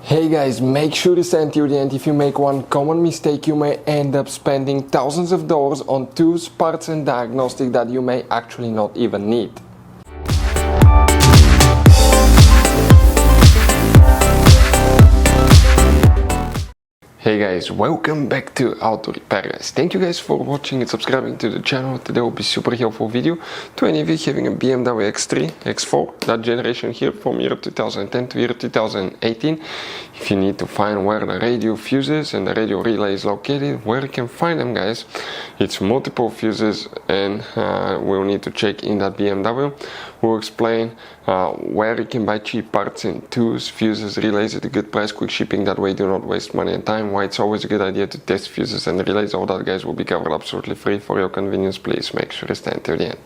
Hey guys, make sure to stay until the end. If you make one common mistake, you may end up spending thousands of dollars on tools, parts and diagnostics that you may actually not even need. Hey guys, welcome back to Auto Repair guys. Thank you guys for watching and subscribing to the channel. Today will be super helpful video to any of you having a BMW X3, X4, that generation here from year 2010 to year 2018. If you need to find where the radio fuses and the radio relay is located, where you can find them guys, it's multiple fuses and we'll need to check in that BMW. We'll explain where you can buy cheap parts and tools, fuses, relays at a good price, quick shipping, that way do not waste money and time, why it's always a good idea to test fuses and relays. All that guys will be covered absolutely free for your convenience. Please make sure to stay until the end.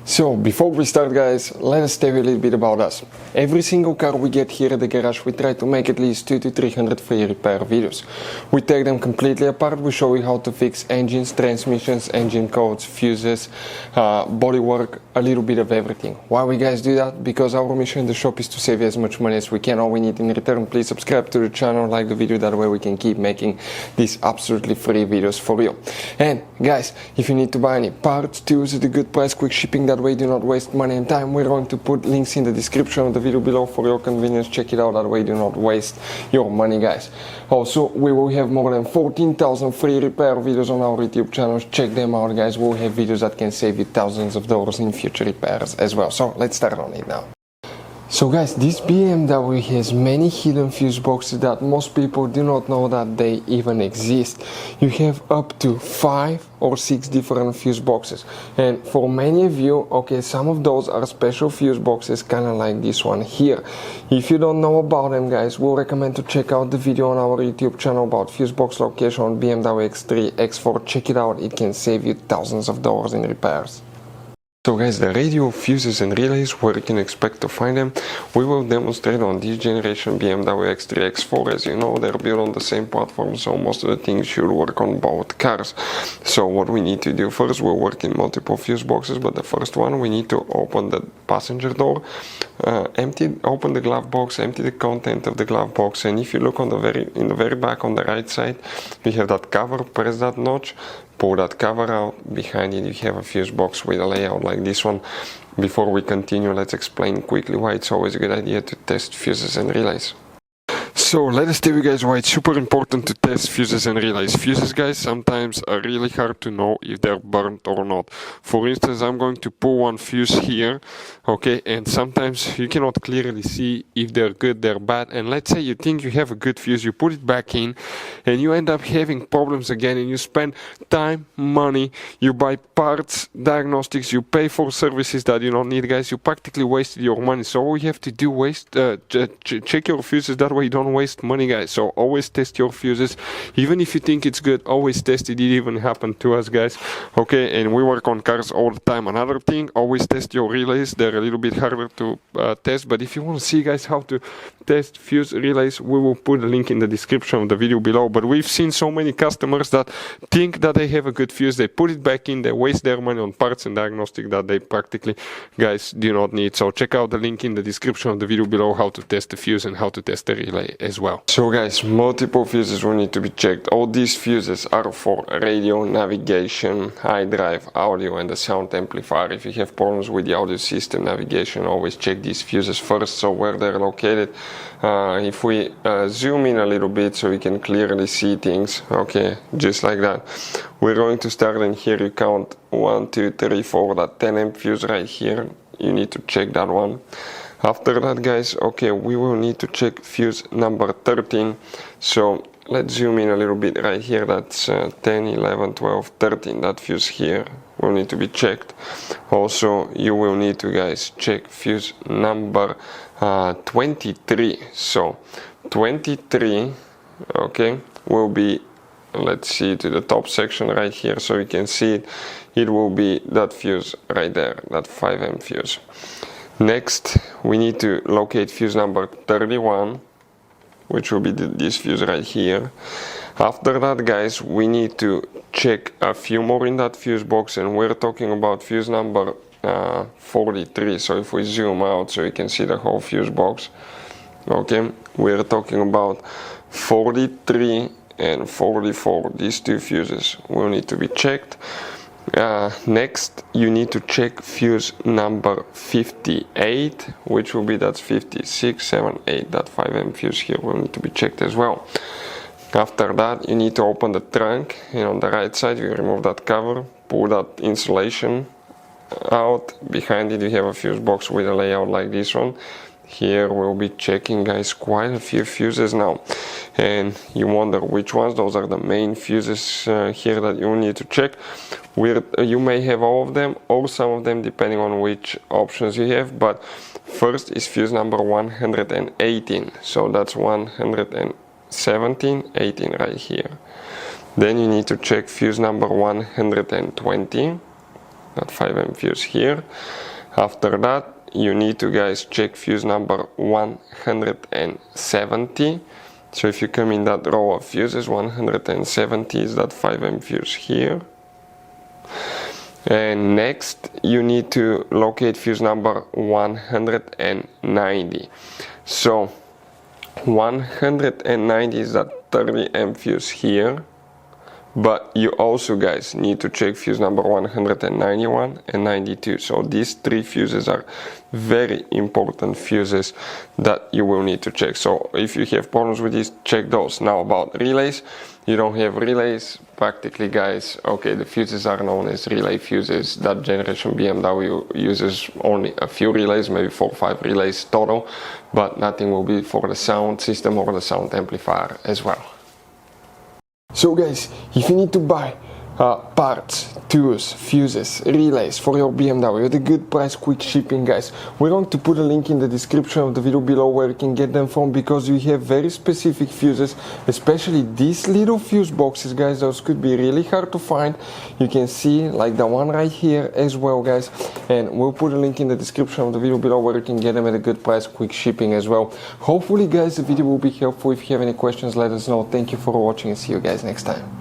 So before we start guys, let us tell you a little bit about us. Every single car we get here at the garage, we try to make at least 200 to 300 free repair videos. We take them completely apart, we show you how to fix engines, transmissions, engine codes, fuses, bodywork, a little bit of everything. Why we guys do that? Because our mission in the shop is to save you as much money as we can. All we need in return, please subscribe to the channel, like the video, that way we can keep making these absolutely free videos for you. And guys, if you need to buy any parts, tools at a good price, quick shipping, that way do not waste money and time, we're going to put links in the description of the video below for your convenience. Check it out, that way do not waste your money guys. Also, we will have more than 14,000 free repair videos on our YouTube channels. Check them out guys. We'll have videos that can save you thousands of dollars in future repairs as well. So let's start on it now. So guys, this BMW has many hidden fuse boxes that most people do not know that they even exist. You have up to 5 or 6 different fuse boxes, and for many of you, okay, some of those are special fuse boxes, kind of like this one here. If you don't know about them guys, we'll recommend to check out the video on our YouTube channel about fuse box location on BMW X3, X4. Check it out, it can save you thousands of dollars in repairs. So guys, the radio fuses and relays, where you can expect to find them, we will demonstrate on this generation BMW X3, X4. As you know, they're built on the same platform, so most of the things should work on both cars. So what we need to do first, we'll work in multiple fuse boxes, but the first one, we need to open the passenger door, open the glove box, empty the content of the glove box, and if you look on in the very back on the right side, we have that cover. Press that notch, pull that cover out. Behind it you have a fuse box with a layout like this one. Before we continue, let's explain quickly why it's always a good idea to test fuses and relays. So let us tell you guys why it's super important to test fuses and relays. Fuses guys sometimes are really hard to know if they're burnt or not. For instance, I'm going to pull one fuse here, okay, and sometimes you cannot clearly see if they're good, they're bad, and let's say you think you have a good fuse, you put it back in and you end up having problems again, and you spend time, money, you buy parts, diagnostics, you pay for services that you don't need guys, you practically wasted your money. So all you have to do, check your fuses, that way you don't waste money guys. So always test your fuses, even if you think it's good, always test it. It even happened to us guys, okay, and we work on cars all the time. Another thing, always test your relays. They're a little bit harder to test, but if you want to see guys how to test fuse relays, we will put a link in the description of the video below. But we've seen so many customers that think that they have a good fuse, they put it back in, they waste their money on parts and diagnostic that they practically guys do not need. So check out the link in the description of the video below how to test the fuse and how to test the relay as well. So guys, multiple fuses will need to be checked. All these fuses are for radio, navigation, high drive, audio and the sound amplifier. If you have problems with the audio system, navigation, always check these fuses first, so where they're located. If we zoom in a little bit so we can clearly see things, okay, just like that. We're going to start, and here you count 1, 2, 3, 4, that 10 amp fuse right here. You need to check that one. After that guys, okay, we will need to check fuse number 13. So let's zoom in a little bit right here. That's 10, 11, 12, 13. That fuse here will need to be checked. Also, you will need to guys check fuse number 23. So 23, okay, will be, let's see, to the top section right here so you can see it. It will be that fuse right there, that 5 amp fuse. Next, we need to locate fuse number 31, which will be this fuse right here. After that guys, we need to check a few more in that fuse box, and we're talking about fuse number 43. So if we zoom out so you can see the whole fuse box, Okay, we're talking about 43 and 44. These two fuses will need to be checked. Next, you need to check fuse number 58, which will be that's 56, 7, 8. That 5M fuse here will need to be checked as well. After that, you need to open the trunk, and on the right side you remove that cover, pull that insulation out. Behind it you have a fuse box with a layout like this one. Here we'll be checking, guys, quite a few fuses now, and you wonder which ones. Those are the main fuses here that you need to check. You may have all of them or some of them depending on which options you have, but first is fuse number 118, so that's 117, 18 right here. Then you need to check fuse number 120, that 5M fuse here. After that, you need to, guys, check fuse number 170. So if you come in that row of fuses, 170 is that 5M fuse here. And next you need to locate fuse number 190. So 190 is that 30M fuse here. But you also, guys, need to check fuse number 191 and 92. So these three fuses are very important fuses that you will need to check. So if you have problems with these, check those. Now about relays, you don't have relays practically, guys. Okay, the fuses are known as relay fuses. That generation BMW uses only a few relays, maybe 4 or 5 relays total, but nothing will be for the sound system or the sound amplifier as well. So, guys, if you need to buy parts, tools, fuses, relays for your BMW at a good price, quick shipping, guys, we're going to put a link in the description of the video below where you can get them from, because you have very specific fuses, especially these little fuse boxes, guys. Those could be really hard to find. You can see like the one right here as well, guys, and we'll put a link in the description of the video below where you can get them at a good price, quick shipping as well. Hopefully, guys, the video will be helpful. If you have any questions, let us know. Thank you for watching and see you guys next time.